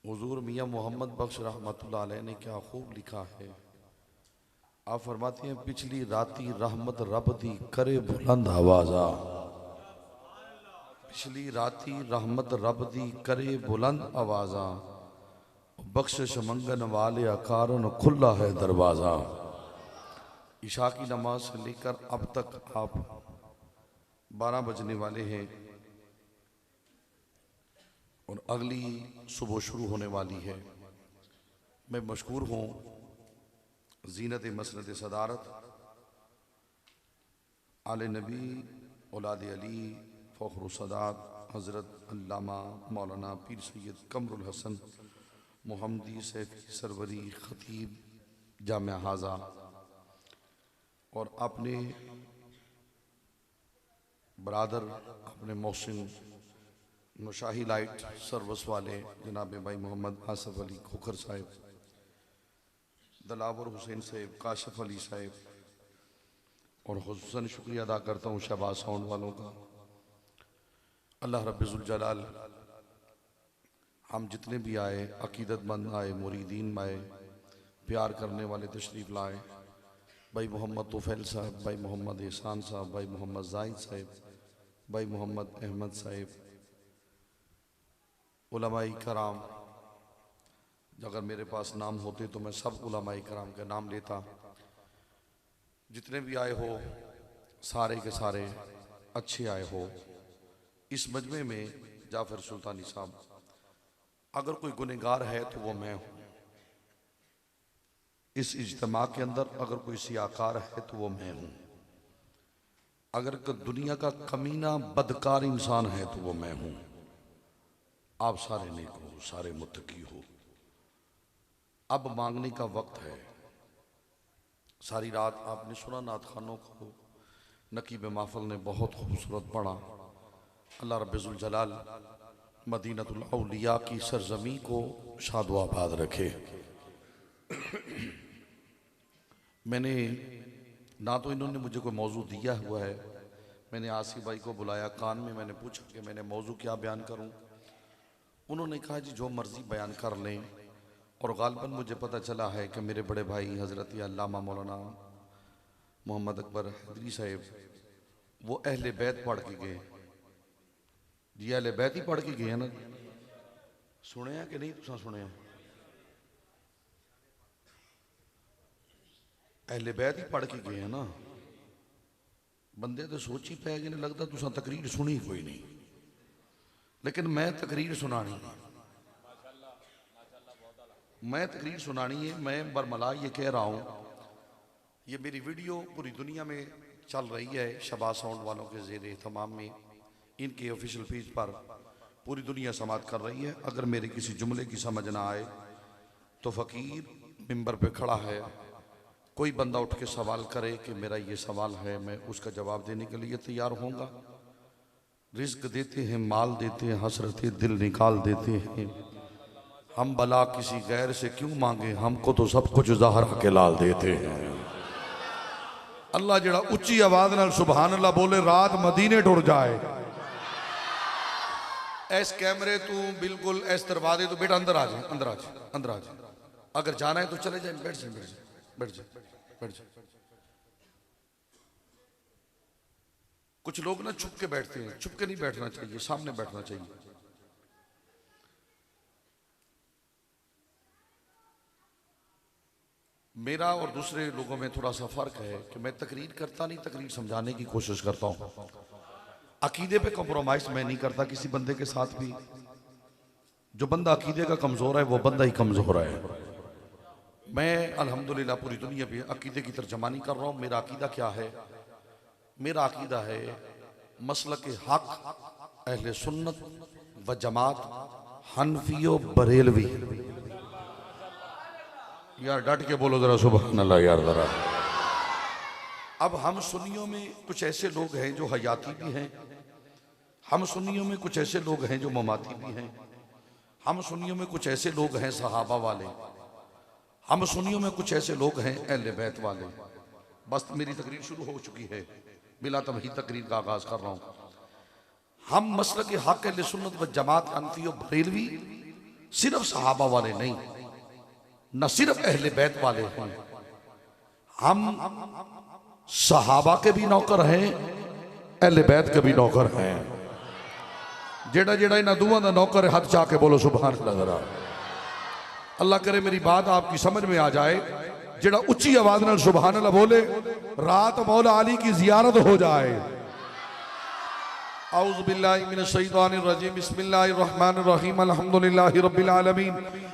हुजूर मियाँ मोहम्मद बख्श रहमतुल्लाह अलैह ने क्या खूब लिखा है। आप फरमाते हैं पिछली राती रहमत रब दी करे बुलंद आवाजा, पिछली राती रहमत रब दी करे बुलंद आवाजा, बख्शिश मंगन वाले अकारन खुला है दरवाजा। इशा की नमाज से लेकर अब तक आप 12 बजने वाले हैं और अगली सुबह शुरू होने वाली है। मैं मशकूर हूँ ज़ीनत मसनद सदारत आले नबी औलाद अली फ़ख्र सदात हज़रत अल्लामा मौलाना पीर सैयद कमरुल हसन मोहम्मदी सैफ़ी सरवरी ख़तीब जामिया हाजा और अपने बरादर अपने मोहसिन नौशाही लाइट सर्विस वाले जनाब भाई मोहम्मद आसफ़ अली खोखर साहिब, दलावर हुसैन साहिब, काशिफ अली साहिब और हुस्न शुक्रिया अदा करता हूँ शहबाज साउंड वालों का। अल्लाह रब्बुल जलाल हम जितने भी आए, अकीदतमंद आए, मुरीदीन आए, प्यार करने वाले तशरीफ़ लाए, भाई मोहम्मद तोफैल साहब, भाई मोहम्मद एहसान साहब, भाई मोहम्मद जाहिद साहब, भाई मोहम्मद अहमद साहब, उलमाए कराम, अगर मेरे पास नाम होते तो मैं सब उलमाए कराम के नाम लेता। जितने भी आए हो सारे के सारे अच्छे आए हो। इस मजमे में जाफर सुल्तानी साहब, अगर कोई गुनहगार है तो वो मैं हूँ। इस इज्तिमा के अंदर अगर कोई सियाकार है तो वो मैं हूँ। अगर दुनिया का कमीना बदकार इंसान है तो वो मैं हूँ। आप सारे नेक हो, सारे मुत्तकी हो। अब मांगने का वक्त है। सारी रात आपने सुना नात खानों को, नकीब महफल ने बहुत खूबसूरत पढ़ा। अल्लाह रब्बुल जलाल मदीनतुल औलिया की सरजमी को शादो आबाद रखे। मैंने ना तो इन्होंने मुझे कोई मौजू दिया हुआ है, मैंने आसिफ भाई को बुलाया, कान में मैंने पूछा कि मैंने मौजू क्या बयान करूं। उन्होंने कहा जी जो मर्जी बयान कर लें। और गालिबन मुझे पता चला है कि मेरे बड़े भाई हज़रत अल्लामा मौलाना मोहम्मद अकबर हैदरी साहब वो अहले बैत पढ़ के गए। जी अहले बैत ही पढ़ के गए हैं ना, सुने हैं कि नहीं? तुसा सुने हैं? अहले बैत ही पढ़ के गए हैं ना। बंदे तो सोच ही पै गए, लगता तुसा तकरीर सुनी कोई नहीं, लेकिन मैं तकरीर सुनानी है। मैं तकरीर सुनानी है। मैं बरमला ये कह रहा हूँ, ये मेरी वीडियो पूरी दुनिया में चल रही है। शहबाज साउंड वालों के ज़ेर एहतमाम में इनके ऑफिशियल पेज पर पूरी दुनिया समात कर रही है। अगर मेरे किसी जुमले की समझ ना आए तो फ़कीर मिंबर पे खड़ा है, कोई बंदा उठ के सवाल करे कि मेरा ये सवाल है, मैं उसका जवाब देने के लिए तैयार होऊंगा। रिज्क देते हैं, माल देते हैं, हसरते दिल निकाल देते हैं। हम भला किसी गैर से क्यों मांगे, हमको तो सब कुछ ज़हरा के लाल देते हैं। अल्लाह जड़ा उच्ची आवाज नाल सुभान अल्लाह बोले रात मदीने टुर जाए। इस कैमरे तू बिल्कुल इस दरवाजे तो बेटा अंदर आ जाए, अंदर आ जाए, अंदर आ जाए। अगर जाना है तो चले जाए, बैठ जाए, बैठ जाए, बैठ जाए, बैठ जाए। कुछ लोग ना छुप के बैठते हैं, छुप के नहीं बैठना चाहिए, सामने बैठना चाहिए। मेरा और दूसरे लोगों में थोड़ा सा फर्क है कि मैं तकरीर करता नहीं, तकरीर समझाने की कोशिश करता हूँ। अकीदे पे कॉम्प्रोमाइज मैं नहीं करता किसी बंदे के साथ भी। जो बंदा अकीदे का कमजोर है वो बंदा ही कमजोर है। मैं अल्हम्दुलिल्लाह पूरी दुनिया पे अकीदे की तर्जमानी कर रहा हूँ। मेरा अकीदा क्या है? मेरा अकीदा है मसलक हक, अहले सुन्नत व जमात, हनफियो बरेलवी। यार डट के बोलो जरा सुभान अल्लाह यार जरा। अब हम सुन्नियों में कुछ ऐसे लोग हैं जो हयाती भी हैं, हम सुन्नियों में कुछ ऐसे लोग हैं जो ममाती भी हैं, हम सुन्नियों में कुछ ऐसे लोग हैं सहाबा वाले, हम सुन्नियों में कुछ ऐसे लोग हैं अहले बैत वाले। बस मेरी तकरीर शुरू हो चुकी है, बिला तमहीद तकरीर का आगाज कर रहा हूँ। हम मसलक हक अहले सुन्नत व जमात हनफी और बरेलवी सिर्फ सहाबा वाले नहीं, न सिर्फ अहले बैत वाले हैं, हम सहाबा के भी नौकर हैं, अहले बैत के भी नौकर हैं। जेड़ा जेड़ा इन्हां दुआं दा नौकर है हाथ चाह के बोलो सुभान अल्लाह। जरा अल्लाह करे मेरी बात आपकी समझ में आ जाए। जेड़ा उच्ची आवाज नाल सुभान अल्लाह बोले रात मौला अली की जियारत हो जाए। औज़ु बिल्लाहि मिनश शैतानिर रजीम, बिस्मिल्लाहिर रहमानिर रहीम, अल्हम्दुलिल्लाहि रब्बिल आलमीन,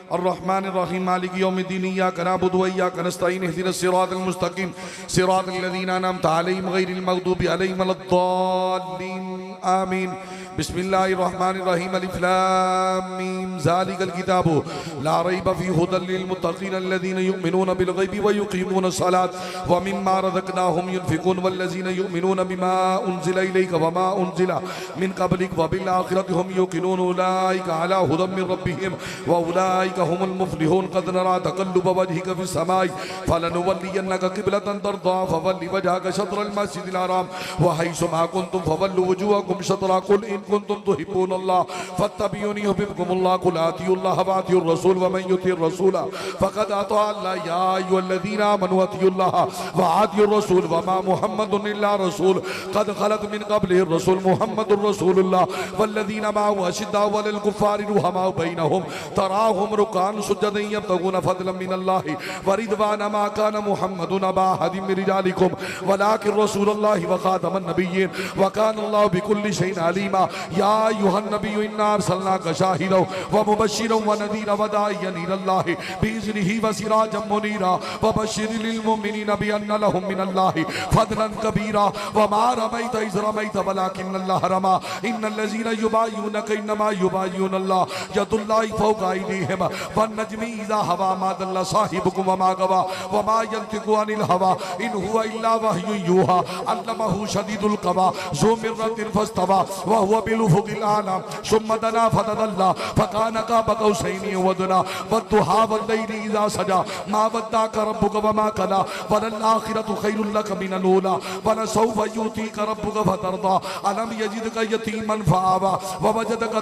अर्रहमानिर रहीम, मालिकि यौमिद्दीन, इय्याका नअबुदु व इय्याका नस्तईन, इहदिनस सिरातल मुस्तकीम, सिरातल लज़ीना अनअमता अलैहिम गैरिल मग़दूबि अलैहिम वलद्दाल्लीन, आमीन। बिस्मिल्लाहिर रहमानिर रहीम, अलिफ लाम मीम, ज़ालिकल किताबु ला रैब फीहि हुदल लिल मुत्तक़ीन अल्लज़ीना युमिनूना बिल गैबि व युक़ीमूनस सलात व मिम्मा रज़क़नाहुम युनफ़िक़ून वल्लज़ीना युमिनूना बिमा उन्ज़िला इलैका व मा उन्ज़िला मिन क़ब्लिक व बिल आखिरति हुम युक़िनून, उलाइका अला हुदम मिन रब्बिहिम व उलाइका हुमुल मुफ़्लिहून। क़द नरा तक़ल्लुब वजहिका फ़िस समाई फ़लनुवल्लियन्नका क़िबलतन तर्ज़ाहा फ़वल्लि वजहका शत्रल मस्जिदिल हराम व हैसुमा कुन्तुम फ़वल्लू वुजूहकुम शत्रा क़ुल इन कुन्तुम तुहिब्बूनल्लाह फ़त्तबिऊनी युहब्बिबकुमुल्लाह क़ुल आतियुल्लाह व आतियुर रसूल व मन युतिर रसूल फ़क़द अता अल्लाह या अय्युहल्लज़ीना आमनू अतियुल्लाह व आतियुर रसूल व मा मुहम्मदुन इल्ला रसूल क़द ख़लत मिन क़ब्लिहि रसूल मुहम्मदुर रसूलुल्लाह वल्लज़ीना मअहु अशिद्दाउ अलल कुफ़्फ़ारि रुहमाउ बैनहुम तराहुम रुकान सुज्जदन यब्तगून फ़ज़लन मिनल्लाहि व रिज़वाना मा कान मुहम्मदुन अबा अहदिम मिन रिजालिकुम वलाकिन रसूलुल्लाहि व ख़ातमन नबिय्यीन व काना अल्लाहु बिकुल्लि शैइन अलीमा। या अय्युहन नबिय्यु इन्ना अर्सलनाका शाहिदन व मुबश्शिरन व नज़ीरन व दाइयन इलल्लाहि बिइज़निहि व सिराजम मुनीरा व बश्शिरिल मुमिनीना बिअन्ना लहुम मिनल्लाहि फ़ज़लन कबीरा व मा रमैता इज़ रमैता वलाकिन्नल्लाह रमा इन्नल्लज़ीना युबाय्यूनका इन्नमा युबाय्यूनल्लाह यदुल्लाहि फ़ौक़ा अयदीहिम वन्नज्मि इज़ा हवा मा दल्ला साहिबुकुम व मा गवा व मा यंतिक़ु अनिल हवा इन हुवा इल्ला वह्युन यूहा अल्लमहु शदीदुल क़वा ज़ू मिर्रतिन फ़स्तवा व हुवा बिल उफ़ुक़िल आला सुम्मा दना फ़तदल्ला फ़कान क़ाब क़ौसैनि व अदना वद्दुहा वल्लैलि इज़ा सजा मा वद्दअका रब्बुका व मा क़ला वलल आखिरतु ख़ैरुल लका मिनल ऊला वलसौफ़ युअतीका रब्बुका फ़तर्दा अलम यजिदका यतीमन फ़आवा व वजदका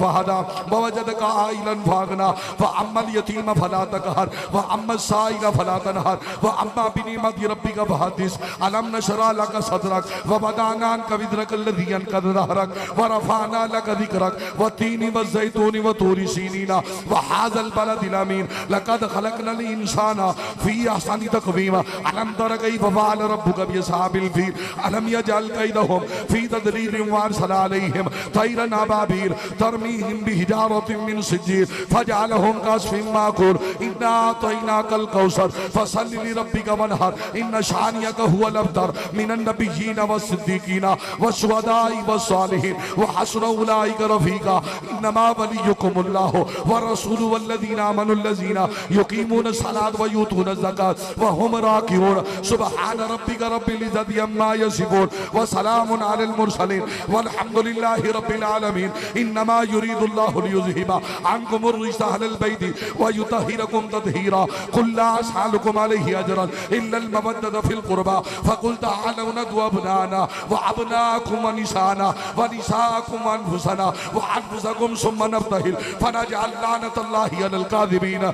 फ़हदा व वजदका आइलन फ़अग़ना फ़अम्मल यतीम फ़ला तक़हर व अम्मस साइल फ़ला तनहर व अम्मा बिनिअमति रब्बिका फ़हद्दिस अलम नशरह लका सदरक व वदअना अन्का विज़रक अल्लज़ी अनक़ज़ ज़हरक व रफ़अना लका ज़िक्रक व तीनि व ज़ैतूनि व तूरि सीनीना व हाज़ल बलदिल अमीन लक़द ख़लक़नल इंसाना फ़ी अहसनि तक़वीम अलम तर कैफ़ फ़अल रब्बुका बिअस्हाबिल फ़ील अलम यजअल कैदहुम फ़ी तदलील व अरसल अलैहिम तैरन अबाबील तरमीहिम बिहिजारतिन मिन सिज्जील फजअलहुम कअस्फ़िन माकूल इन्ना अतैनाकल कौसर फसल्लि लिरब्बिका वन्हर इन्न शानियका हुवल अब्तर मिनन नबिय्यीन वस्सिद्दीक़ीन वश्शुहदाኢ वस्सालिहीन व हसुन उलाइका रफ़ीक़ा इन्नमा वलियुकुमुल्लाहु व रसूलुहु वल्लज़ीना आमनुल्लज़ीना युक़ीमूनस सलात व यूतूनज़ ज़कात व हुम राकिऊन सुब्हान रब्बिका रब्बिल इज़्ज़ति अम्मा यसिफ़ून व सलामुन अलल मुरसलीन वल्हम्दुलिल्लाहि रब्बिल आलमीन। इन्नमा युरीदुल्लाहु लियुज़हिबा अन्कुमुर रिज्सा अहलल बैति व युतहिरकुम तत्हीरा कुल ला असअलुकुम अलैहि अजरन इल्लल मवद्दत फिल क़ुरबा फ़क़ुल तआलौ नदउ अब्नाना व अब्नाकुम व निसाना व निसाकुम व अनफुसना व अनफुसकुम सुम्मा नब्तहिल फनजअल लानतल्लाहि अलल काज़िबीन।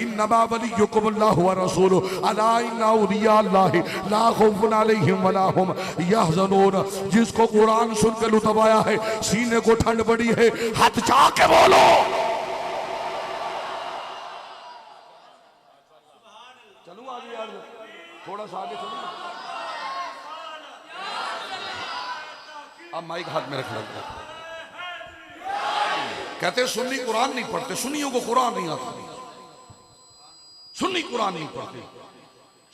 इन्नमा वलियुकुमुल्लाहु व रसूलुहु अला इन्ना औलिया अल्लाहि ला खौफ़ुन अलैहिम व ला हुम यहज़नून। जिसको कुरान सुन के लुत्फ़ आया है, सीने को ठंड पड़ी है, हाथ चाह के बोलो चलूं आगे यार, थोड़ा सा आगे चलूं। अब माइक हाथ में रख लेते। कहते सुन्नी कुरान नहीं पढ़ते, सुन्नियों को कुरान नहीं आता, सुन्नी कुरान नहीं पढ़ते,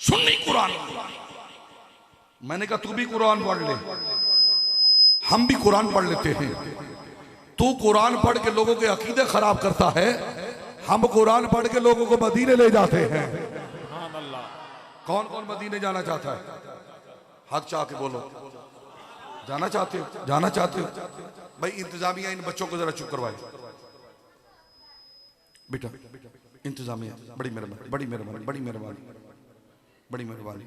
सुन्नी कुरान। मैंने कहा तू भी कुरान पढ़ ले, हम भी कुरान पढ़ लेते हैं। तू कुरान पढ़ के लोगों के अकीदे खराब करता है, हम कुरान पढ़ के लोगों को मदीने ले जाते हैं। कौन कौन मदीने जाना चाहता है? हाथ चाह के बोलो। जाना चाहते हो? जाना चाहते हो? भाई इंतजामिया इन बच्चों को जरा चुप करवाए। बेटा इंतजामिया बड़ी मेहरबानी, बड़ी मेहरबानी, बड़ी मेहरबानी, बड़ी मेहरबानी।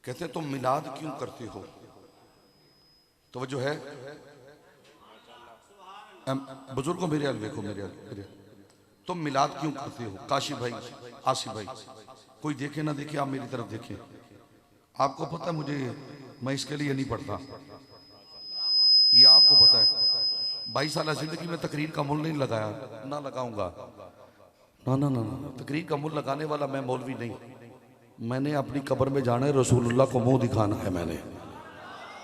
कहते हैं तुम मिलाद क्यों करते हो? तो वो जो है बुजुर्गों मेरे हाल देखो, मेरे हाल तुम मिलाद क्यों करते हो? काशी भाई, आसिफ भाई, कोई देखे ना देखे, आप मेरी तरफ देखें। आपको पता है मुझे, मैं इसके लिए नहीं पढ़ता, ये आपको पता है। 22 साल जिंदगी में तकरीर का मुल नहीं लगाया, ना लगाऊंगा, ना ना ना ना। तकरीर का मुल लगाने वाला मैं मौलवी नहीं। मैंने अपनी कब्र में जाना है, रसूलुल्लाह को मुंह दिखाना है मैंने।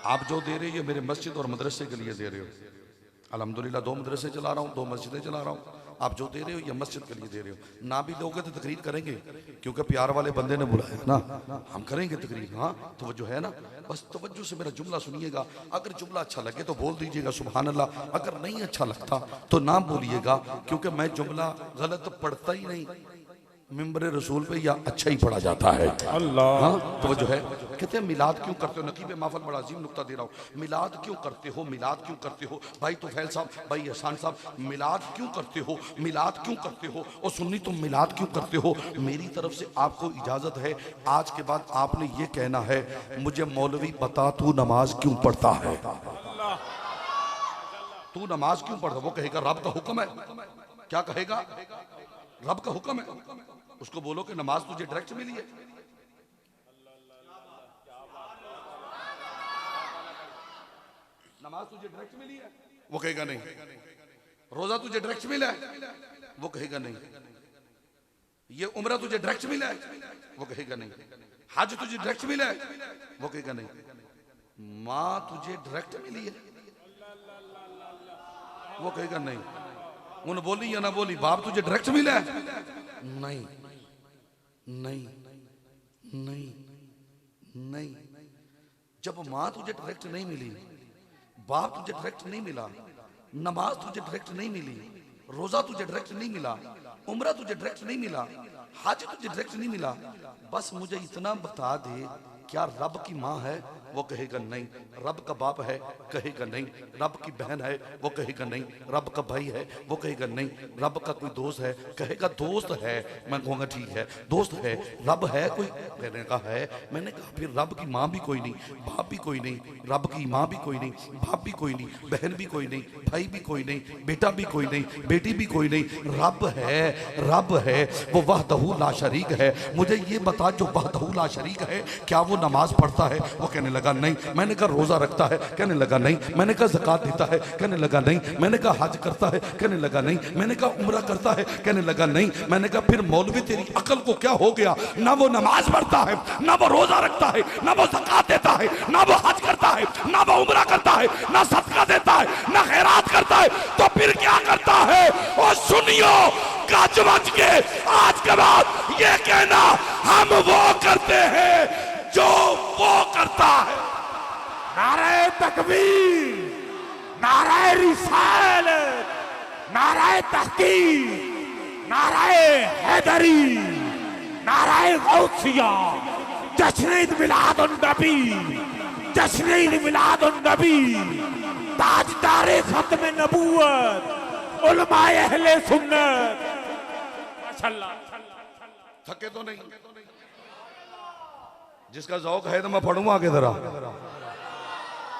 आप जो दे रहे हो ये मेरे मस्जिद और मदरसे के लिए दे रहे हो। अल्हम्दुलिल्लाह 2 मदरसे चला रहा हूँ, 2 मस्जिदें चला रहा हूँ। आप जो दे रहे हो ये मस्जिद के लिए दे रहे हो। ना भी दोगे तो तकरीर करेंगे, क्योंकि प्यार वाले बंदे ने बुलाया ना, हम करेंगे तकरीर। हाँ तवज्जो है ना, बस तवज्जो से मेरा जुमला सुनिएगा। अगर जुमला अच्छा लगे तो बोल दीजिएगा सुभान अल्लाह, अगर नहीं अच्छा लगता तो ना बोलिएगा, क्योंकि मैं जुमला गलत पढ़ता ही नहीं। मिंबर रसूल पे या अच्छा ही पढ़ा जाता है। अल्लाह, हाँ तो जो है कहते हैं मिलाद क्यों करते हो? नकीब महफल बड़ा अजीम नुक्ता दे रहा हूँ। मिलाद क्यों करते हो? मिलाद क्यों करते हो? भाई तुफैल साहब, भाई एहसान साहब, मिलाद क्यों करते हो? मिलाद क्यों करते हो? और सुन्नी तुम मिलाद क्यों करते हो? मेरी तरफ से आपको इजाजत है, आज के बाद आपने ये कहना है, मुझे मौलवी बता तू नमाज क्यों पढ़ता है? तू नमाज क्यों पढ़ता? वो कहेगा रब का हुक्म है। क्या कहेगा? रब का हुक्म है। उसको बोलो कि नमाज तुझे डायरेक्ट मिली है। नमाज तुझे डायरेक्ट मिली है, वो कहेगा नहीं। रोजा तुझे डायरेक्ट मिला है, वो कहेगा नहीं। ये उम्रा तुझे डायरेक्ट मिला है, वो कहेगा नहीं। हज तुझे डायरेक्ट मिला है, वो कहेगा नहीं। माँ तुझे डायरेक्ट मिली है, वो कहेगा नहीं। उन बोली या ना बोली, बाप तुझे डायरेक्ट मिला है, नहीं नहीं नहीं नहीं। जब माँ तुझे डायरेक्ट नहीं मिली, बाप तुझे डायरेक्ट नहीं मिला, नमाज तुझे डायरेक्ट नहीं मिली, रोजा तुझे डायरेक्ट नहीं मिला, उम्रा तुझे डायरेक्ट नहीं मिला, हज तुझे डायरेक्ट नहीं मिला, बस मुझे इतना बता दे, क्या रब की माँ है? वो कहेगा नहीं। रब का बाप है? कहेगा नहीं। रब की बहन है? वो कहेगा नहीं। रब का भाई है? वो कहेगा नहीं। रब का कोई दोस्त है? कहेगा दोस्त है। मैं कहूँगा ठीक है, दोस्त है। रब है कोई? मैंने कहा है। मैंने कहा फिर रब की माँ भी कोई नहीं, बाप भी कोई नहीं, रब की माँ भी कोई नहीं, बाप भी कोई नहीं, बहन भी कोई नहीं, भाई भी कोई नहीं, बेटा भी कोई नहीं, बेटी भी कोई नहीं, रब है। रब है, वो वहदहू ला शरीक है। मुझे ये बता, जो वहदहू ला शरीक है, क्या वो नमाज पढ़ता है? वो कहने लगा नहीं। मैंने कहा रोजा रखता है? कहने लगा नहीं। मैंने कहा ज़कात देता है? कहने लगा नहीं। मैंने कहा हज करता है? कहने लगा नहीं। मैंने कहा उम्रा करता है? कहने लगा नहीं। मैंने कहा फिर मौलवी तेरी अकल को क्या हो गया? ना वो नमाज पढ़ता है, ना वो रोजा रखता है, ना वो ज़कात देता है, ना वो हज करता है, ना वो उम्रा करता है, ना सदका देता है, ना खैरात करता है, तो फिर क्या करता है? और सुनियो गज बज के आज के बाद ये कहना, हम वो करते हैं जो वो करता है। नारे तकबीर, नारे रिसालत, नारे तहकीक, नारे हैदरी, नारे गौसिया, जश्न मिलादुन नबी, जश्न मिलादुन नबी, ताजदारे खत्म नबूवत, उलमाए अहले सुन्नत। माशाअल्लाह। थके तो नहीं? जिसका ज़ौक है तो मैं पढ़ूंगा आगे जरा।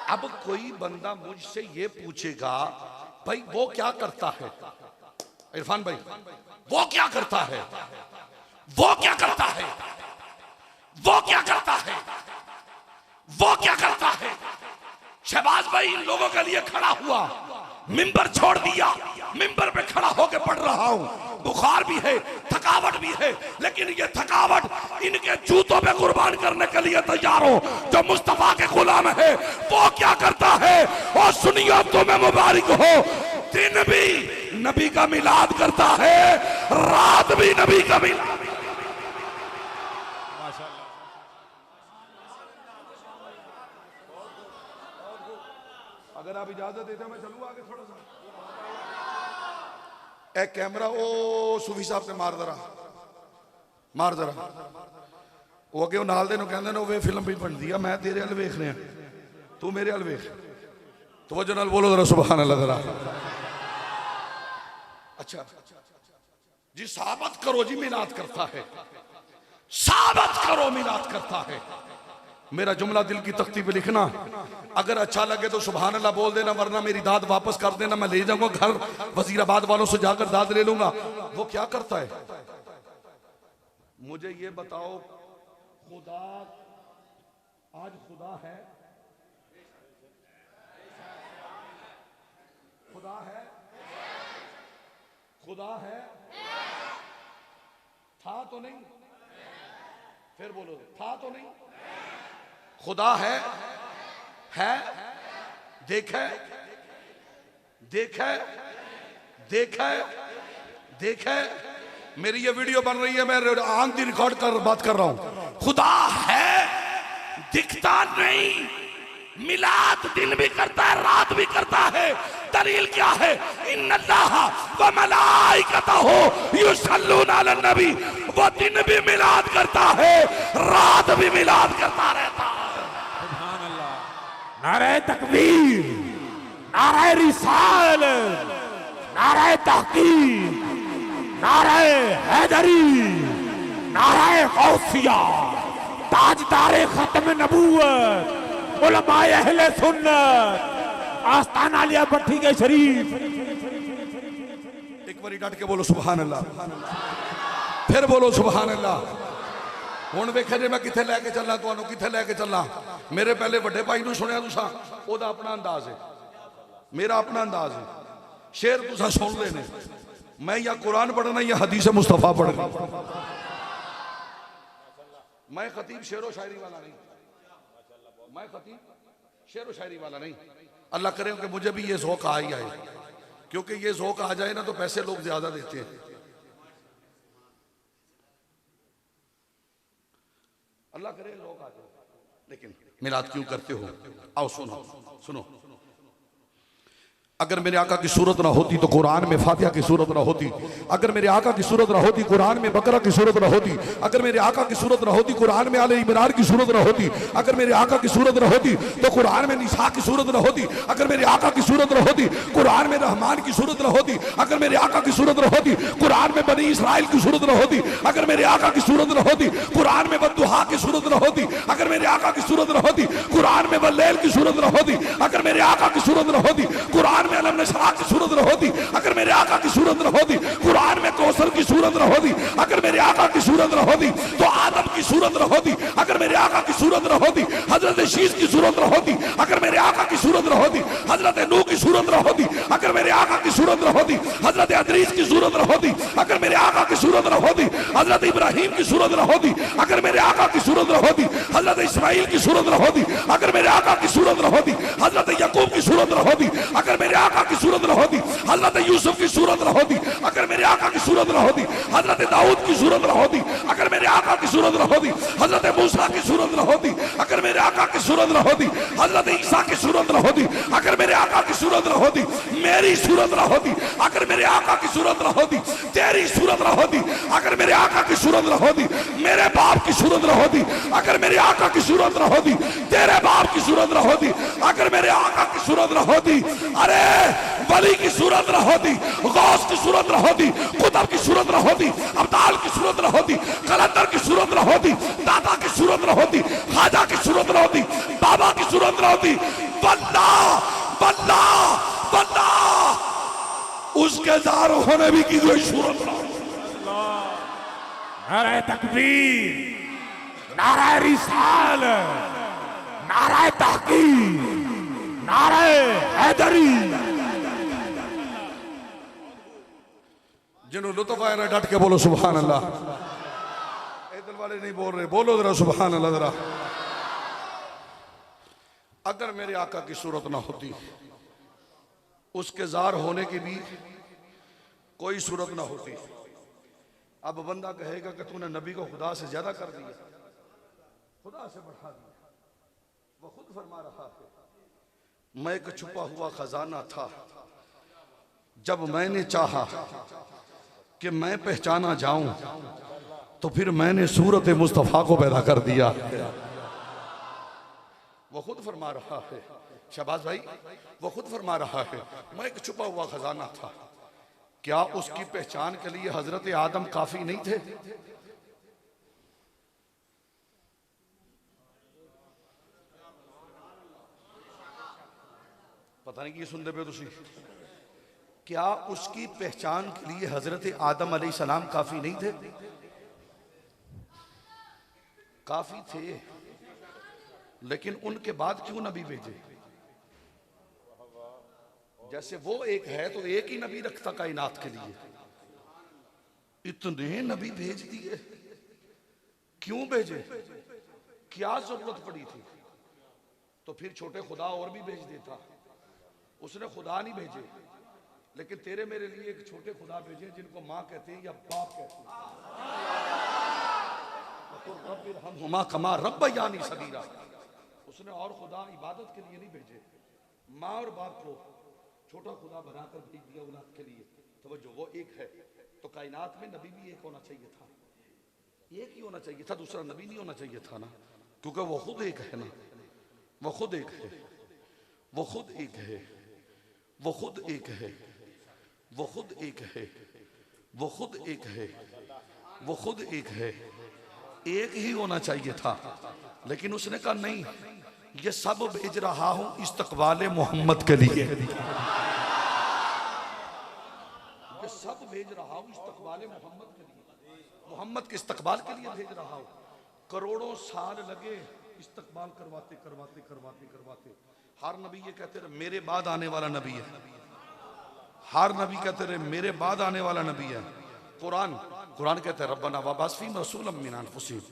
अब कोई बंदा मुझसे ये पूछेगा, भाई वो क्या करता है? इरफान भाई, वो क्या करता है? वो क्या करता है? वो क्या करता है? वो क्या करता है? शहबाज भाई इन लोगों के लिए खड़ा हुआ, मिंबर छोड़ दिया, मिंबर पे खड़ा होकर पढ़ रहा हूं। बुखार भी है, थकावट भी है, लेकिन ये थकावट इनके जूतों पे कुर्बान करने के लिए तैयार हो। जो मुस्तफा के गुलाम है वो क्या करता है? और सुनियो, तुम्हें मुबारक हो, दिन भी नबी का मिलाद करता है, रात भी नबी का मिलाद। अगर आप इजाजत देते मैं चलूँ आगे थोड़ा सा। ए कैमरा ओ सूफी साहब से मार जरा, मार जरा। वो अगे नाल दे कहते वे फिल्म भी बनती है, मैं तेरे हल वेख रहा, तू मेरे हल वेख। तो वजह नाल बोलो जरा सुभान अल्लाह जरा। अच्छा जी, साबित करो जी मिलाद करता है, साबित करो मिलाद करता है। मेरा जुमला दिल की तख्ती पे लिखना, अगर अच्छा लगे तो सुभान अल्लाह बोल देना, वरना मेरी दाद वापस कर देना, मैं ले जाऊंगा घर, वजीराबाद वालों से जाकर दाद ले लूंगा। वो क्या करता है मुझे ये बताओ, खुदा आज खुदा है, खुदा है, खुदा है, था तो नहीं, फिर बोलो था तो नहीं, खुदा है, देखे देखे देखे देखे। मेरी ये वीडियो बन रही है, मैं आंख दी रिकॉर्ड कर बात कर रहा हूं। खुदा है, दिखता नहीं, मिलाद दिन भी करता है रात भी करता है। दलील क्या है? इन्नल्लाह व मलाइकतहु युसल्लूना अलन नबी। वो दिन भी मिलाद करता है, रात भी मिलाद करता रहता है। सुभान अल्लाह। नारे तकबीर, नारे रिसालत, नारे तहकीक, नारे हैदरी, नारे गौसिया, ताजदारे खत्म नबूवत, उलमाए अहले सुन्नत, आस्ताना लिया भट्टी के शरीफ। एक बारी डट के बोलो सुभान अल्लाह, फिर बोलो सुभान अल्लाह। हुण वेखे जे मैं किथे लैके चलना, तुहानू किथे लैके चलना। मेरे पहले वड्डे भाई नू सुनिया तुसां, ओदा अपना अंदाज है, मेरा अपना अंदाज है। शेर तुसां सुन लेने, मैं या कुरान पढ़ना या हदीस मुस्तफा पढ़ना। मैं खतीब शेरो शायरी वाला नहीं, मैं खतीब शेरो शायरी वाला नहीं। अल्लाह करे कि मुझे भी ये ज़ौक़ आ ही आए, क्योंकि ये ज़ौक़ आ जाए ना तो पैसे लोग ज्यादा देते हैं। अल्लाह करे ज़ौक़ आ जाए। लेकिन मिलाद क्यों करते हो? आओ सुनो सुनो। अगर मेरे आका की सूरत ना होती तो कुरान में फातिहा की सूरत ना होती। अगर मेरे आका की सूरत ना होती कुरान में बकरा की सूरत ना होती। अगर मेरे आका की सूरत ना होती कुरान में आले इमरान की सूरत ना होती। अगर मेरे आका की सूरत ना होती तो कुरान में निसा की सूरत ना होती। अगर मेरे आका की सूरत ना होती कुरान में रहमान की सूरत ना होती। अगर मेरे आका की सूरत ना होती कुरान में बनी इसराइल की सूरत ना होती। अगर मेरे आका की सूरत ना होती कुरान में बद्दुहा की सूरत ना होती। अगर मेरे आका की सूरत ना होती कुरान में वल्लैल की सूरत ना होती। अगर मेरे आका की सूरत ना होती कुरान में अलम नशरा की सूरत न होती। अगर मेरे आका की सूरत न होती कुरान में कौसर की सूरत न होती। अगर मेरे आका की सूरत न होती तो आदम की सूरत न होती। अगर मेरे आका की सूरत न होती हजरत शीश की सूरत न होती। अगर मेरे आका की सूरत न होती हजरत नूह की सूरत न होती। अगर मेरे आका की सूरत न होती हजरत अदरीस की सूरत न होती। अगर मेरे आका की सूरत न होती हजरत इब्राहिम की सूरत न होती। अगर मेरे आका की सूरत न होती हजरत इस्माइल की सूरत न होती। अगर मेरे आका की सूरत न होती हजरत यकूब की सूरत न होती। अगर मेरे आका की सूरत न होती हजरत यूसुफ की सूरत न होती। अगर मेरे आका की सूरत न होती हजरत दाऊद की सूरत न होती। अगर मेरे आका की सूरत न होती हजरत मूसा की सूरत न होती। अगर मेरे आका की सूरत न होती हजरत ईसा की सूरत न होती। अगर मेरे आका की सूरत न होती मेरी सूरत न होती। अगर मेरे आका की सूरत न होती तेरी सूरत न होती। अगर मेरे आका की सूरत न होती मेरे बाप की सूरत न होती। अगर मेरे आका की सूरत न होती तेरे बाप की सूरत न होती। अगर मेरे आका की सूरत न होती अरे वली की सूरत न होती, गौस की सूरत न होती, कुतुब की सूरत न होती, अब्दाल की सूरत न होती, कलंदर की सूरत न होती, दादा की सूरत न होती, खाजा की सूरत न होती, बाबा की सूरत न होती। वल्लाह वल्लाह वल्लाह उसके जार होने भी की कोई सूरत न होती। नारे तकबीर, नारे रिसालत, नारे तहकीक, नारे हैदरी। जिन्होंने लुत्फ आया ना डट के बोलो सुभान अल्लाह। इधर वाले नहीं बोल रहे, बोलो जरा सुभान अल्लाह जरा। अगर मेरे आका की सूरत ना होती उसके जार होने की भी कोई सूरत ना होती। अब बंदा कहेगा कि तूने नबी को खुदा से ज्यादा कर दिया, खुदा से बढ़ा दिया। वो खुद फरमा रहा है मैं एक छुपा हुआ खजाना था, जब मैंने चाहा कि मैं पहचाना जाऊं तो फिर मैंने सूरत मुस्तफा को पैदा कर दिया। वो खुद फरमा रहा है, शहबाज भाई वो खुद फरमा रहा है मैं एक छुपा हुआ खजाना था। क्या उसकी पहचान के लिए हजरत आदम काफी नहीं थे? पता नहीं कि सुनते पे तुसी। क्या उसकी पहचान के लिए हजरत आदम अलैहिस्सलाम काफी नहीं थे? काफी थे, लेकिन उनके बाद क्यों नबी भेजे? जैसे वो एक है तो एक ही नबी रखता कायनात के लिए, इतने नबी भेज दिए, क्यों भेजे? क्या जरूरत पड़ी थी? तो फिर छोटे खुदा और भी भेज देता। उसने खुदा नहीं भेजे, लेकिन तेरे मेरे लिए एक छोटे खुदा भेजे जिनको माँ कहते हैं या बाप कहते हैं। रब्बिरहमहुमा कमा रब्बयानी सगीरा। उसने और खुदा इबादत के लिए नहीं भेजे, माँ और बाप को छोटा खुदा बनाकर भेज दिया औलाद के लिए। तवज्जो, वो एक है तो कायनात में नबी भी एक होना चाहिए था, एक ही होना चाहिए था, दूसरा नबी नहीं होना चाहिए था ना, क्योंकि वो खुद एक है ना, वो खुद एक है, वो खुद एक है, वो खुद एक है, वो खुद एक है, वो खुद एक है, वो खुद एक है। एक ही होना चाहिए था, लेकिन उसने कहा नहीं, ये सब भेज रहा हूं इस्तकबाल मोहम्मद के लिए, ये सब भेज रहा हूं इस्तकबाल मोहम्मद के लिए, मोहम्मद के इस्तकबाल के लिए भेज रहा हूं। करोड़ों साल लगे इस्तकबाल करवाते करवाते करवाते करवाते। हर नबी ये कहते रहे मेरे बाद आने वाला नबी है, हर नबी कहते रहे मेरे बाद आने वाला नबी है। कुरान कहते हैं रब्बना वबास फीहिम रसूलन मिन अनफुसिहिम।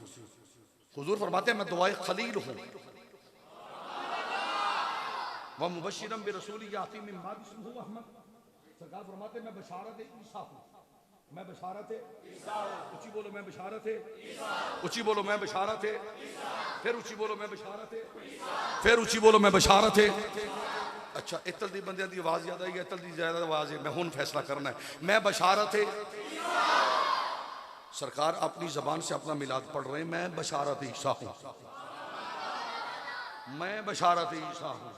हुजूर फरमाते हैं मैं दुआए खलील हूं, व मुबश्शिरन बिरसूल याती मिन बाद इस्मुहु अहमद। सरकार फरमाते हैं मैं बशारत ईसा हूं, मैं बशारत ईसा हूं। ऊंची बोलो मैं बशारत है ईसा, ऊंची बोलो मैं बशारत है ईसा, फिर ऊंची बोलो मैं बशारत है ईसा, फिर ऊंची बोलो मैं बशारत है। अच्छा, इतल दी बंदे दी आवाज ज्यादा है, इतल दी ज्यादा आवाज है, मैं हुन फैसला करना है। मैं बशारत है, सरकार अपनी जबान से अपना मिलाद पढ़ रहे हैं, मैं बशारत ईसा हूं, मैं बशारत ईसा हूं,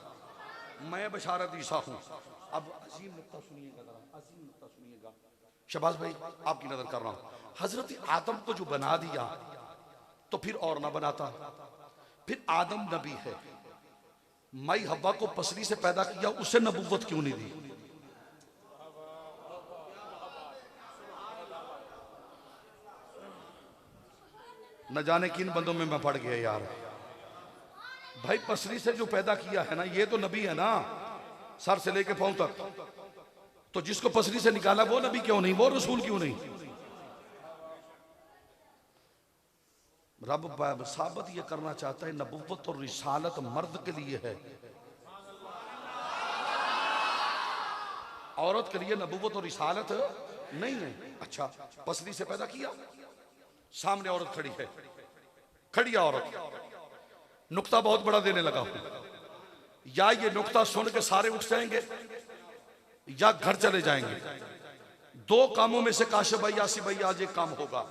मैं बशारत ईसा हूं। अब अजीम नुक्ता सुनिएगा, जरा अजीम नुक्ता सुनिएगा। शबाज भाई आपकी नजर कर रहा हूं, हजरत आदम को जो बना दिया तो फिर और ना बनाता, फिर आदम नबी है, माई हब्बा को पसली से पैदा किया, उसे नबुव्वत क्यों नहीं दी? न जाने किन बंदों में मैं पड़ गया यार। भाई पसली से जो पैदा किया है ना, ये तो नबी है ना, सर से लेके पांव तक। तो जिसको पसली से निकाला वो नबी क्यों नहीं, वो रसूल क्यों नहीं? रब साबित ये करना चाहता है नबुव्वत और रिसालत मर्द के लिए है, औरत के लिए नबुव्वत और रिसालत नहीं है। अच्छा, पसली से पैदा किया, सामने औरत खड़ी है, खड़ी औरत, नुक्ता बहुत बड़ा देने लगा हूं, या ये नुक्ता सुन के सारे उठ जाएंगे या घर चले जाएंगे। दो कामों में से काशिफ भाई आसिफ भाई आज एक काम होगा।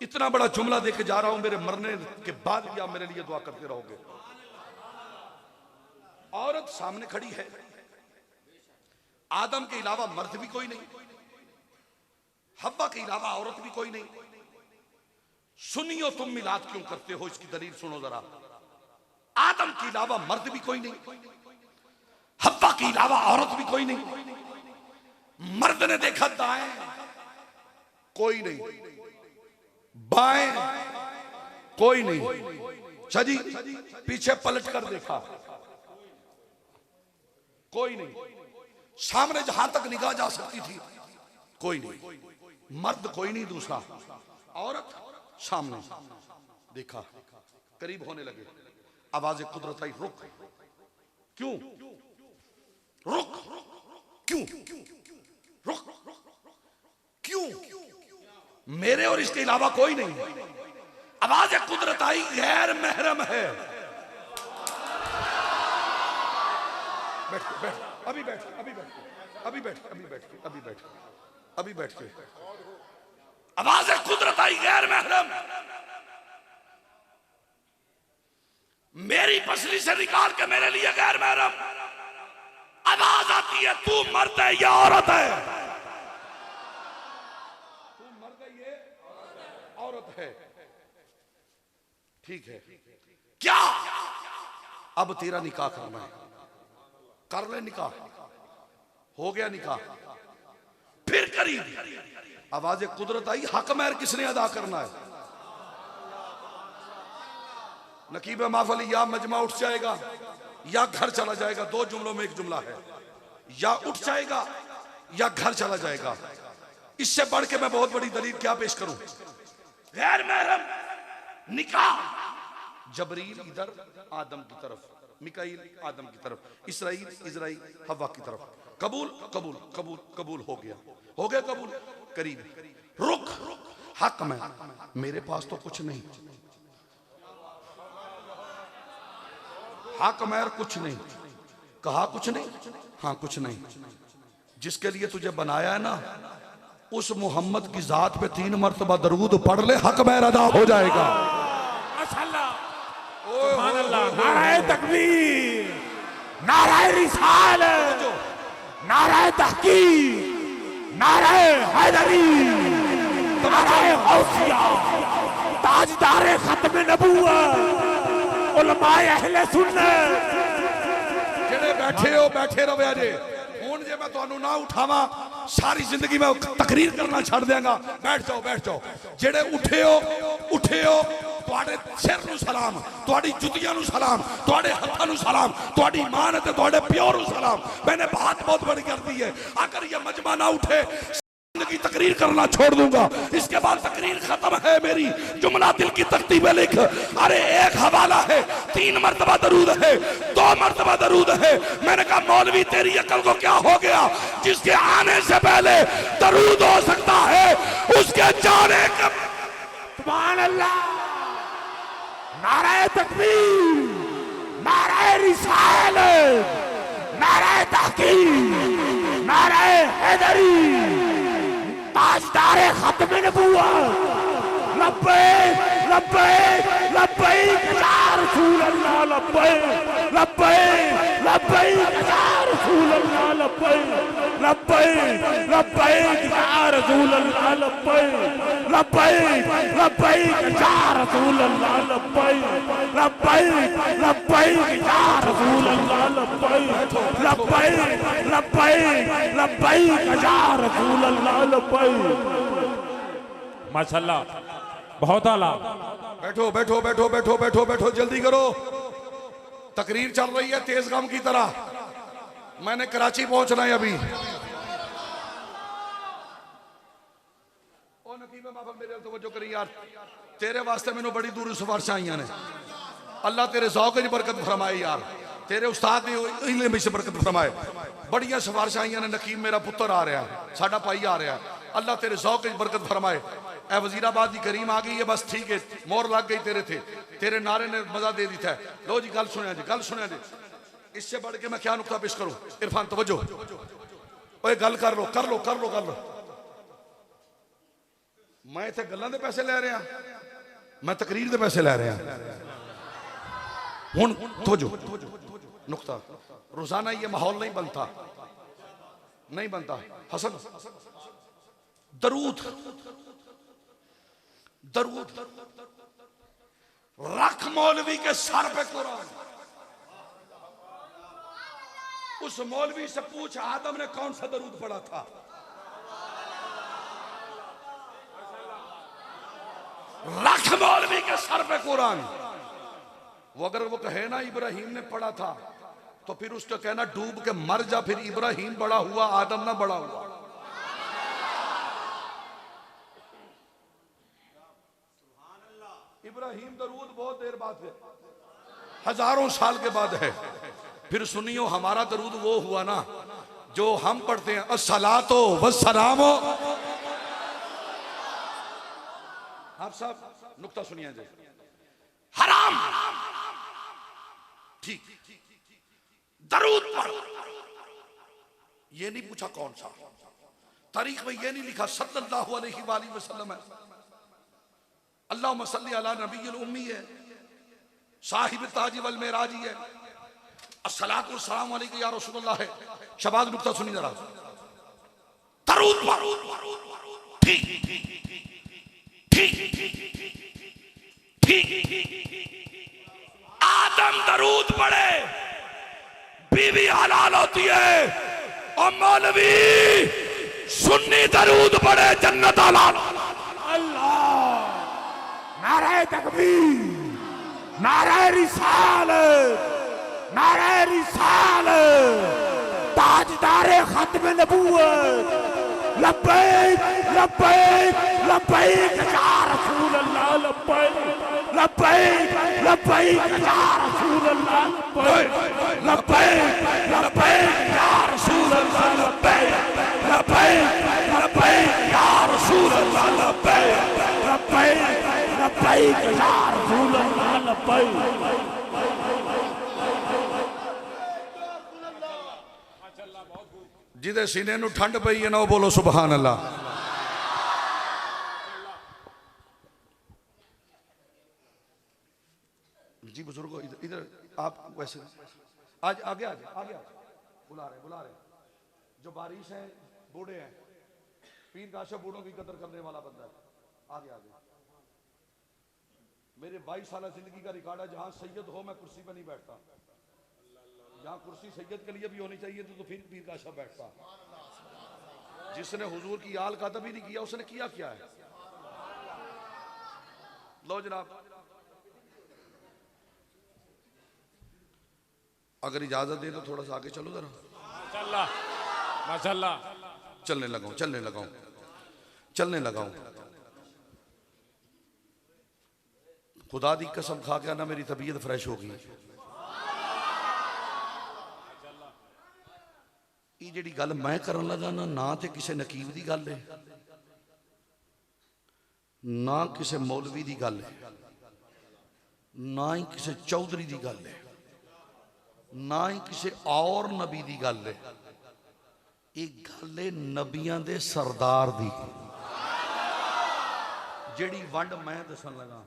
इतना बड़ा जुमला देके जा रहा हूं, मेरे मरने के बाद भी आप मेरे लिए दुआ करते रहोगे। औरत सामने खड़ी है, आदम के अलावा मर्द भी कोई नहीं, हब्बा के अलावा औरत भी कोई नहीं। सुनियो तुम मिलाद क्यों करते हो, इसकी दलील सुनो जरा। आदम के अलावा मर्द भी कोई नहीं, हब्बा के अलावा औरत भी कोई नहीं। मर्द ने देखा दाएं, कोई नहीं, बाएं कोई नहीं, जी पीछे पलट कर देखा, कोई नहीं, सामने जहां तक निगाह जा सकती थी कोई नहीं, मर्द कोई नहीं दूसरा, औरत सामने देखा, करीब होने लगे, आवाज कुदरत आई, रुक। क्यों रुक, क्यों रुक, क्यों? मेरे और इसके अलावा कोई नहीं। आवाज कुदरत आई, गैर महरम है। बैठ बैठ, अभी बैठ, अभी बैठ, अभी बैठ, अभी बैठ, अभी बैठ, अभी बैठ के। आवाज कुदरत आई, गैर महरम। मेरी पसली से निकाल के मेरे लिए गैर महरम। आवाज आती है, तू मर्द है या औरत है? तू मर्द है, ये औरत है। ठीक है, क्या अब तेरा निकाह करना है? कर ले निकाह, हो गया निकाह। फिर करीब आवाज कुदरत आई, हक महर किसने अदा करना है? नकीब महफल या मजमा उठ जाएगा या घर चला जाएगा, दो जुमलों में एक जुमला है, या उठ जाएगा या घर चला जाएगा। इससे बढ़ के मैं बहुत बड़ी दलील क्या पेश करूं? गैर महरम निकाह, जबरील इधर आदम की तरफ, मिकाईल आदम की तरफ, इस्राइल हवा की तरफ। कबूल कबूल कबूल कबूल, हो गया कबूल। करीब रुक, हक में मेरे पास तो कुछ नहीं, हक महर कुछ नहीं, कहा कुछ नहीं, हाँ कुछ नहीं। जिसके लिए तुझे बनाया है ना, उस मोहम्मद की जात पे 3 मरतबा दरूद पढ़ ले, हक महर अदा हो जाएगा। सुभान अल्लाह। नाराए तकबीर, नाराए रिसालत, नाराए तहकीक, नाराए हैदरी, नाराए गौसिया, ताजदारे खत्म नबूवत, उलमाए अहले सुन्नत। जेड़े बैठे हो बैठे रहो अजे, हुण जे मैं तुहानू ना उठावा सारी जिंदगी में तकरीर करना छड़ देंगा। बैठ जाओ। जेड़े उठे हो तुहाडे सिर नू सलाम, तुहाडी जुतियां नू सलाम, तुहाडे हत्थां नू सलाम, तुहाडी मां ने ते तुहाडे प्यो नू सलाम। मैंने बात बहुत बड़ी कर दी है, अगर ये मजमा ना उठे की तकरीर करना छोड़ दूंगा। इसके बाद तकरीर खत्म है मेरी, जुमला दिल की तख्ती पे लिख। अरे एक हवाला है, 3 मरतबा दरूद है, 2 मरतबा दरूद है। मैंने कहा मौलवी तेरी अकल को क्या हो गया? जिसके आने से पहले दरूद हो सकता है, उसके जाने का। सुभान अल्लाह। नाराए तकबीर, नाराए रिसालत, नाराए तहकीक, नाराए हैदरी, ताजदारे खत्म नबूवत। लब्बैक लब्बैक लब्बैक या रसूल अल्लाह, लब्बैक लब्बैक लब्बैक या रसूल अल्लाह, लब्बैक लब्बैक लब्बैक या रसूल अल्लाह, लब्बैक लब्बैक लब्बैक या रसूल अल्लाह, लब्बैक लब्बैक लब्बैक या रसूल अल्लाह, लब्बैक लब्बैक लब्बैक लब्बैक या रसूल अल्लाह, लब्बैक। माशाअल्लाह, बहुत आला। बैठो, जल्दी करो। तकरीर चल रही है तेज गम की तरह। मैंने कराची पहुंचना है अभी। ओ नकीब महफल मेरे तवज्जो करी यार, तेरे वास्ते मैंने बड़ी दूर सिफारिशां आईयां ने। अल्लाह तेरे ज़ौक़ च बरकत फरमाए यार, तेरे उस्ताद ने इल्म विच बरकत फरमाए। बड़ियां सिफारिशां आईयां ने। नकीब मेरा पुत्र आ रहा है, साडा भाई आ रहा है, अल्लाह तेरे ज़ौक़ च बरकत फरमाए। ए वजीराबाद की करीम आ गई है, बस ठीक है, मोहर लग गई तेरे थे, तेरे नारे ने मजा दे दी था। लो जी गल सुनिया जी। इससे बढ़ के मैं क्या नुक्ता पेश करूं? इरफान तवज्जो, ओए गल कर लो। मैं इत्थे गल्लां दे पैसे ले रहा, मैं तकरीर दे पैसे ले रहा। हुण तवज्जो, नुक्ता, रोजाना ये माहौल नहीं बनता। हसन, दरूद रख मौलवी के सर पे कुरान। उस मौलवी से पूछ आदम ने कौन सा दरूद पढ़ा था? रख मौलवी के सर पे कुरान। वो अगर वो कहे ना इब्राहिम ने पढ़ा था, तो फिर उसको कहना डूब के मर जा, फिर इब्राहिम बड़ा हुआ, आदम ना बड़ा हुआ। इब्राहिम दरूद बहुत देर बाद है, हजारों साल के बाद है। फिर सुनियो, हमारा दरूद वो हुआ ना जो हम पढ़ते हैं, अस्सलातो वस्सलामो। आप सब नुक्ता सुनिए जी। हराम ठीक, दरूद पढ़। ये नहीं पूछा कौन सा, तारीख में ये नहीं लिखा सल्लल्लाहु अलैहि वसल्लम है। अल्लाहुम्मा सल्ली अला नबिय्यिल उम्मी है, साहिब ताज वल मेराजी है, अस्सलातु वस्सलामु अलैका या रसूलल्लाह है। शबाज नुक्ता सुनी जरा। दरूद ठीक, आदम दरूद पढ़े, बीवी हलाल हो होती है। और मौलवी सुन्नी दरूद पढ़े जन्नत आला। अल्लाह, नारे तकबीर, नारे रिसालत, नारे रिसालत, ताजदारे खत्म नबूवत, लब्बैक लब्बैक लब्बैक या रसूल अल्लाह, लब्बैक लब्बैक लब्बैक या रसूल अल्लाह, लब्बैक लब्बैक लब्बैक या रसूल अल्लाह, लब्बैक लब्बैक लब्बैक या रसूल अल्लाह, लब्बैक लब्बैक लब्बैक या रसूल अल्लाह, लब्बैक। जिदे सीने नू ठंड पई है ना वो बोलो सुभान अल्लाह। जी बुजुर्गो इधर आप वैसे आज आगे आगे बुला रहे जो बारिश है बूढ़े हैं, पीर काशफ बूढ़ों की कदर करने वाला बंदा है। आगे मेरे 22 साल जिंदगी का रिकॉर्ड है, जहां सैयद हो मैं कुर्सी पर नहीं बैठता, जहां कुर्सी सैयद के लिए भी होनी चाहिए तो फिर पीर काशफ बैठता। जिसने हुजूर की आल का अदब ही नहीं किया उसने किया क्या है। लो जनाब, अगर इजाजत दे तो थोड़ा सा आगे चलो जरा। माशाल्लाह माशाल्लाह। चलने लगाऊं। खुदा दी कसम खा के ना मेरी तबीयत फ्रेश होगी। ये जिहड़ी गल मैं करन लगा ना ते किसी नकीब दी गल है, ना किसी मौलवी दी गल है, ना ही किसी चौधरी दी गल है, ना ही किसी और नबी दी गल है। एक गल है नबियां दे सरदार दी। जेड़ी वंड मैं दसन लगा,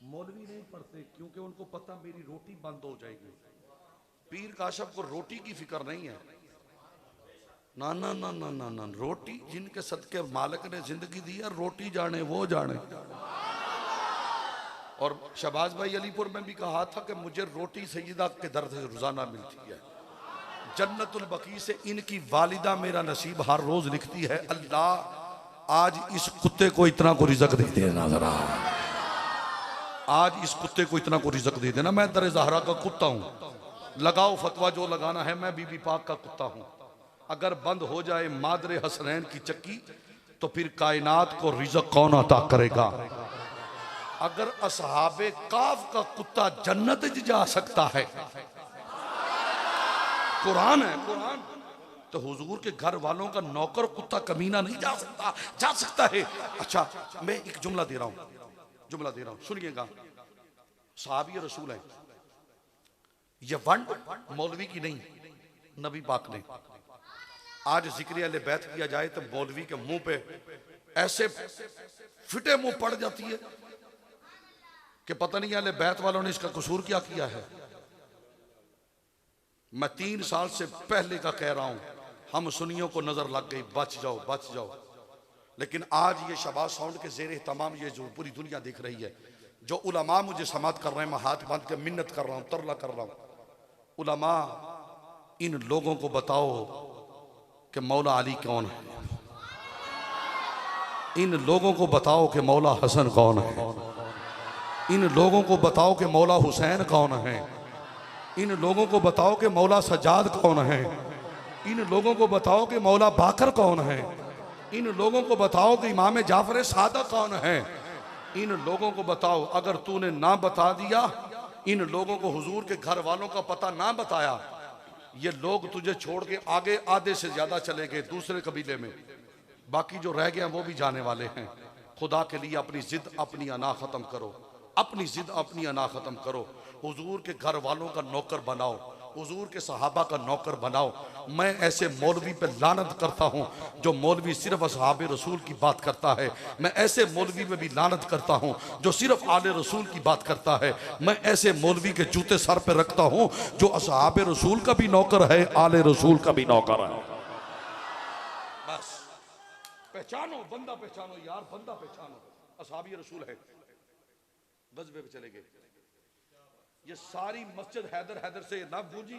मौलवी नहीं पढ़ते क्योंकि उनको पता मेरी रोटी बंद हो जाएगी। पीर काशफ को रोटी की फिक्र नहीं है। ना ना ना ना ना ना, रोटी जिनके सदके मालिक ने जिंदगी दी है, रोटी जाने वो जाने। और शहबाज भाई अलीपुर में भी कहा था कि मुझे रोटी सैयदा के दर से रोजाना मिलती है। जन्नतुल बकी से इनकी वालिदा मेरा नसीब हर रोज लिखती है, अल्लाह आज इस कुत्ते को इतना को रिज़्क दे देना, जरा आज इस कुत्ते को इतना को रिज़्क दे देना। मैं दर ज़हरा का कुत्ता हूँ, लगाओ फतवा जो लगाना है। मैं बीबी पाक का कुत्ता हूँ। अगर बंद हो जाए मादरे हसनैन की चक्की तो फिर कायनात को रिज़्क कौन अता करेगा। अगर असहाबे काफ का कुत्ता जन्नत जा सकता है, कुरान है कुरान, तो हुजूर के घर वालों का नौकर कुत्ता कमीना नहीं जा सकता है। अच्छा मैं एक जुमला दे रहा हूं सुनिएगा। सहाबी रसूल है, ये वंड मौलवी की नहीं, नबी पाक ने। आज जिक्र अहले बैत किया जाए तो मौलवी के मुंह पे ऐसे फिटे मुंह पड़ जाती है कि पता नहीं अहले बैत वालों ने इसका कसूर क्या किया है। मैं 3 साल से पहले का कह रहा हूं, हम सुन्नियों को नजर लग गई, बच जाओ। लेकिन आज ये शहबाज साउंड के जेर तमाम ये जो पूरी दुनिया देख रही है, जो उलमा मुझे समात कर रहे हैं, मैं हाथ बांध के मिन्नत कर रहा हूं, तरला कर रहा हूं, उलमा इन लोगों को बताओ कि मौला अली कौन है। इन लोगों को बताओ कि मौला हसन कौन है। इन लोगों को बताओ कि मौला हुसैन कौन है। इन लोगों को बताओ कि मौला सज्जाद कौन है। इन लोगों को बताओ कि मौला बाकर कौन है। इन लोगों को बताओ कि इमाम जाफर सादा कौन है। इन लोगों को बताओ, अगर तूने ना बता दिया, इन लोगों को हुजूर के घर वालों का पता ना बताया, ये लोग तुझे छोड़ के आगे आधे से ज्यादा चले गए दूसरे कबीले में। बाकी जो रह गए वो भी जाने वाले हैं। खुदा के लिए अपनी जिद अपनी अना खत्म करो, अपनी जिद अपनी अना खत्म करो। हुजूर के घर वालों का नौकर बनाओ, हुजूर के सहाबा का नौकर बनाओ। मैं ऐसे मौलवी पे लानत करता हूँ जो मौलवी सिर्फ असहाबे रसूल की बात करता है। मैं ऐसे मौलवी में भी लानत करता हूँ जो सिर्फ आले रसूल की बात करता है। मैं ऐसे मौलवी के जूते सर पे रखता हूँ जो असहाबे रसूल का भी नौकर है, आले रसूल का भी नौकर है। बस पहचानो, बंदा पहचानो यार, बंदा पहचानो। असहाबी रसूल है, गज़बे पे चले गए। ये सारी मस्जिद हैदर से ना गूंजी,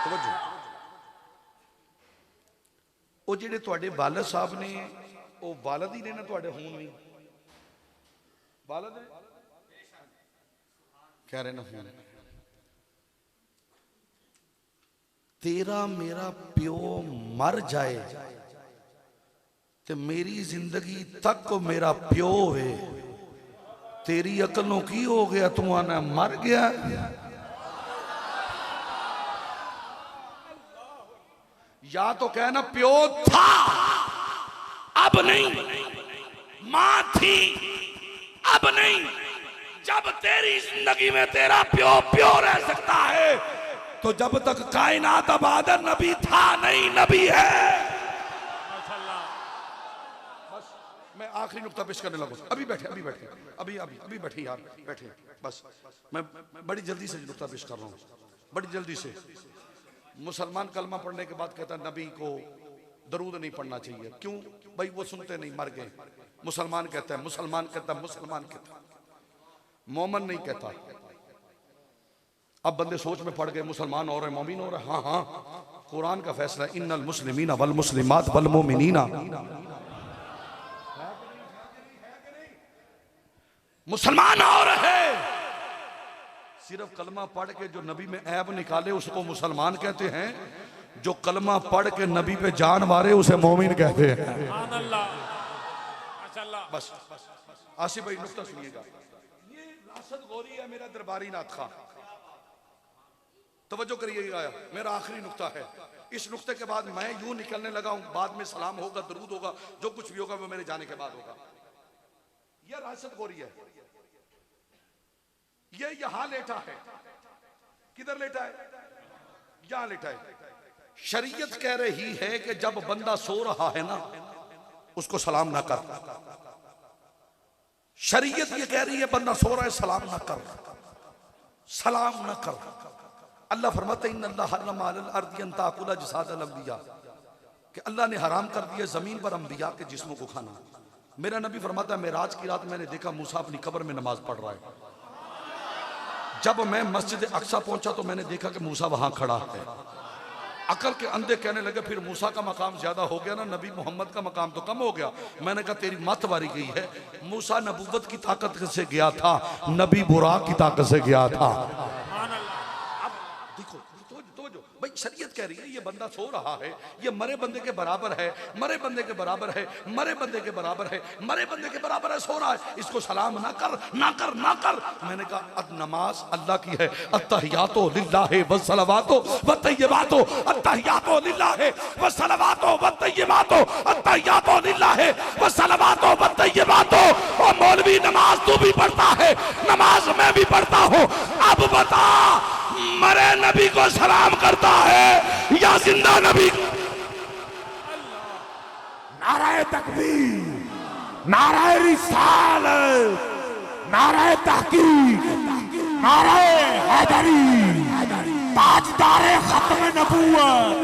तवज्जो वो जेडे तुहाडे वालिद साहब ने वो वालिद ही ने ना तुहाडे खून भी वालिद ने कह रहे ना खून तेरा मेरा प्यो मर जाए ते मेरी जिंदगी तक मेरा प्यो है तेरी अकलों की हो गया तू आना मर गया या तो कहना प्यो था अब नहीं मां थी अब नहीं जब तेरी जिंदगी में तेरा प्यो प्यो रह सकता है तो जब तक कायनात आबाद नबी था नहीं नबी है। बस मैं आखिरी नुक्ता पेश करने लगा अभी बैठे अभी बैठे यार बैठे बस मैं बड़ी जल्दी से नुक्ता पेश कर रहा हूँ बड़ी जल्दी से। मुसलमान कलमा पढ़ने के बाद कहता नबी को दरूद नहीं पढ़ना चाहिए क्यों भाई वो सुनते नहीं मर गए मुसलमान कहता है मोमन नहीं कहता। अब बंदे सोच में पड़ गए मुसलमान हो रहे मोमिन हो रहे हाँ हाँ कुरान का फैसला इन्नल मुस्लिमीना वल मुस्लिमात वल मोमिनीना मुसलमान हो रहे सिर्फ कलमा पढ़ के जो नबी में ऐब निकाले उसको मुसलमान कहते हैं जो कलमा पढ़ के नबी पे जान मारे उसे मोमिन कहते हैं। बस आसिफ भाई नुक्ता सुनिएगा ये राशिद गौरी है मेरा दरबारी नाथ खां तवज्जो करिएगा मेरा आखिरी नुक्ता है इस नुक्ते के बाद मैं यूं निकलने लगा हूं बाद में सलाम होगा दरूद होगा जो कुछ भी होगा वो मेरे जाने के बाद होगा। यह राशिद गौरी है ये यहां लेटा है किधर लेटा है यहां लेटा है। शरीयत कह रही है कि जब बंदा सो रहा है ना उसको सलाम ना कर शरीयत ये कह रही है बंदा सो रहा है सलाम ना कर अल्लाह फरमाते कि अल्लाह ने हराम कर दिया जमीन पर अंबिया के जिस्मों को खाना। मेरा नबी फरमाता है मेराज की रात मैंने देखा मूसा अपनी कब्र में नमाज पढ़ रहा है। जब मैं मस्जिद अक्सा पहुंचा तो मैंने देखा कि मूसा वहां खड़ा है। अकल के अंधे कहने लगे फिर मूसा का मकाम ज्यादा हो गया ना नबी मोहम्मद का मकाम तो कम हो गया। मैंने कहा तेरी मत वारी गई है मूसा नबूवत की ताकत से गया था नबी बुराक की ताकत से गया था। भाई शरीयत कह रही है ये बंदा सो रहा है ये मरे बंदे के बराबर है मरे बंदे के बराबर है सो रहा है इसको सलाम ना कर। मैंने कहा नमाज अल्लाह की है अत्तहियातो लिल्लाहि वस्सलावातो वत्तय्यिबातो अत्तहियातो लिल्लाहि वस्सलावातो वत्तय्यिबातो अत्तहियातो लिल्लाहि वस्सलावातो वत्तय्यिबातो। ओ मौलवी नमाज तू भी पढ़ता है नमाज मैं भी पढ़ता हूँ अब बता मरे नबी को सलाम करता है या जिंदा नबी। नाराए तकबीर नाराए रिसालत नाराए तहकीक नाराए हैदरी ताजदारे खत्म नबूवत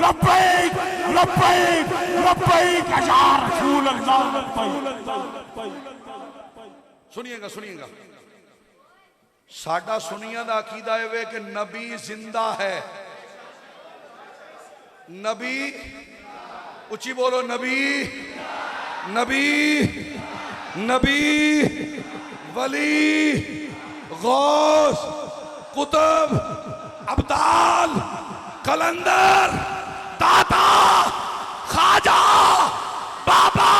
लब्बैक लब्बैक लब्बैक या रसूल अल्लाह। सुनिएगा साडा सुनिया दा अकीदा है कि नबी जिंदा है नबी उची बोलो नबी वली गौस कुतुब अब्दाल कलंदर दाता खाजा बाबा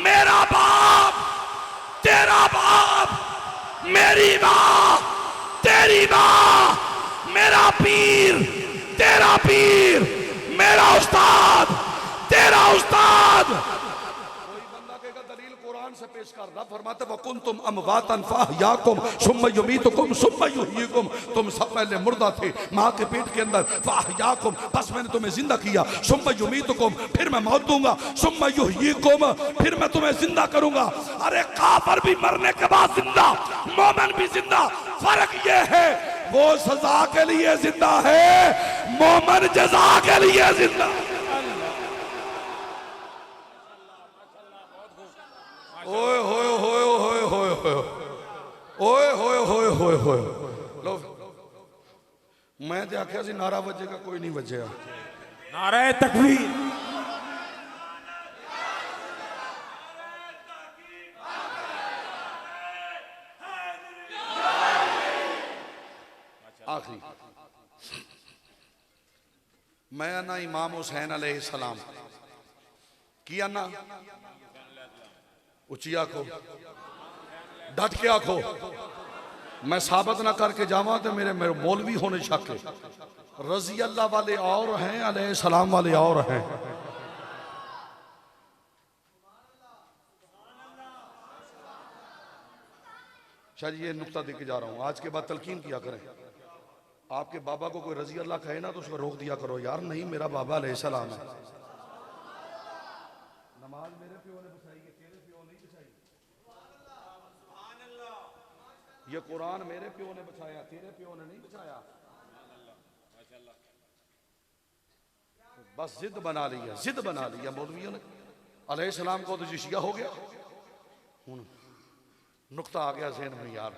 मेरा बाप तेरा बाप मेरी माँ तेरी माँ मेरा पीर तेरा पीर मेरा उस्ताद तेरा उस्ताद। कोई बंदा कहेगा दलील कुरान से पेश कर रहा फरमाते वकुंतुम अमवातन फअहयाकुम सुम्मा युमीतुकुम सुम्मा युहयीकुम तुम सब पहले मुर्दा थे माँ के पेट के अंदर फअहयाकुम बस मैंने तुम्हें जिंदा किया सुम्मा युमीतुकुम फिर मैं मौत दूंगा सुम्मा युहयीकुम फिर मैं तुम्हें जिंदा करूंगा। अरे काफिर भी मरने के बाद जिंदा मोमिन भी जिंदा फर्क ये है वो सजा के लिए जिंदा है मोमिन जजा के लिए जिंदा। ओए होए होए होए होए होए ओए होए होए होए होए लो मैं तो आख्या सी नारा वजेगा, कोई नहीं वजया। नारे तकबीर। आखिरी मैं आना इमाम हुसैन अलैहिस्सलाम की आना, उची आखो, डट के आखो। मैं साबित ना करके जावा तो मेरे मौलवी होने शक है। रजी अल्लाह वाले और हैं, अलैहिस्सलाम वाले और हैं। शायद ये नुक्ता देके जा रहा हूं, आज के बाद तलकीन किया करें। आपके बाबा को कोई रजी अल्लाह कहे ना तो उसको रोक दिया करो, यार नहीं मेरा बाबा अलैहिस्सलाम है। नमाज मेरे प्यो ने बचाई है, तेरे प्यो नहीं बचाई। ये कुरान मेरे प्यो ने बचाया, तेरे प्यो ने नहीं बचाया। बस जिद बना लिया, जिद बना लिया मौलवियों ने। अलैहिस्सलाम को तो जिशिया हो गया। नुक्ता आ गया ज़हन में, यार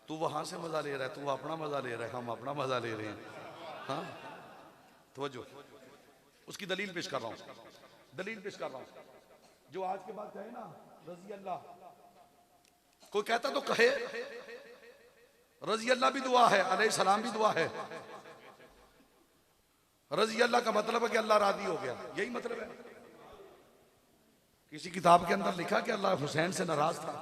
तू वहां से मजा ले रहा है, तू अपना मजा ले रहा है, हम अपना मजा ले रहे हैं। हाँ तवज्जो, उसकी दलील पेश कर रहा हूं, दलील पेश कर रहा हूं। जो आज के बाद कहे ना रजी अल्लाह, कोई कहता तो कहे, रजी अल्लाह भी दुआ है, अलैहिस्सलाम भी दुआ है। रजी अल्लाह का मतलब है कि अल्लाह राजी हो गया, यही मतलब है। किसी किताब के अंदर लिखा कि अल्लाह हुसैन से नाराज था।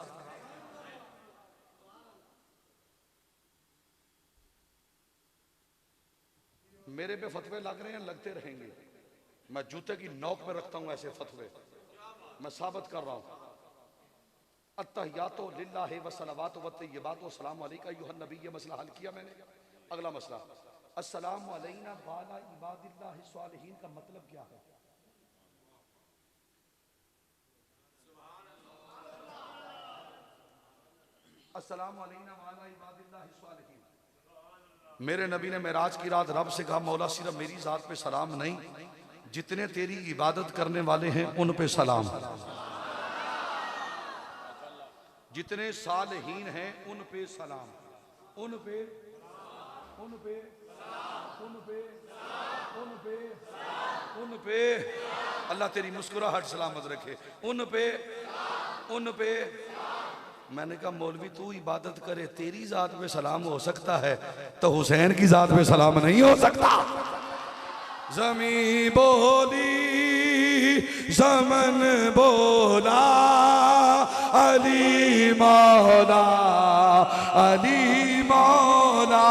मेरे पे फतवे लग रहे हैं, लगते रहेंगे। मैं जूते की नोक पे रखता हूं ऐसे फतवे। मैं साबित कर रहा हूं, अत्तहियातु लिल्लाहि व सलावातु व तय्यिबातु व सलामु अलैका अय्युहन नबी। ये मसला हल किया मैंने। अगला मसला, अस्सलामु अलैना व अला इबादिल्लाहि सालिहीन का मतलब क्या है? अस्सलामु अलैना व अला इबादिल्लाहि सालिहीन। मेरे नबी ने मेराज की रात रब से कहा, मौला सिर्फ मेरी जात पे सलाम नहीं, जितने तेरी इबादत करने वाले हैं उन पे सलाम, जितने सालहीन हैं उन पे सलाम, उन पे उन पे उन पे उन पे उन पे अल्लाह तेरी मुस्कुराहट सलामत रखे, उन पे उन पे। मैंने कहा मौलवी तू इबादत करे, तेरी जात पे सलाम हो सकता है तो हुसैन की जात पे सलाम नहीं हो सकता। ज़मीं बोली ज़मन बोला, अली मौला अली मौला।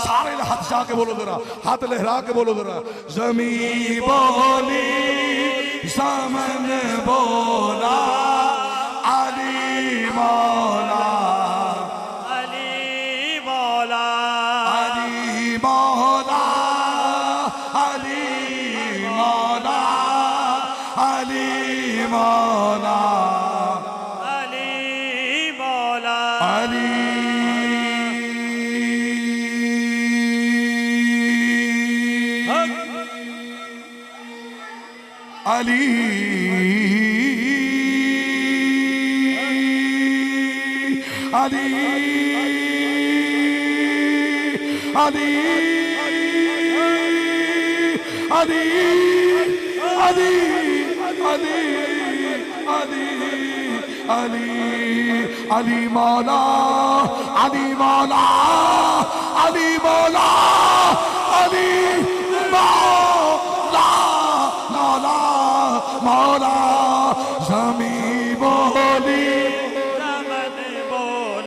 सारे हाथ जाके बोलो जरा, हाथ लहरा के बोलो जरा। ज़मीं बोली ज़मन बोला, अली मौला अली मौला अली मौला अली मौला अली मौला अली मौला अली अली अली अली अली अली अली अली अली मौला अली मौला अली मौला अली मौला मौला मौला ज़मीं बोली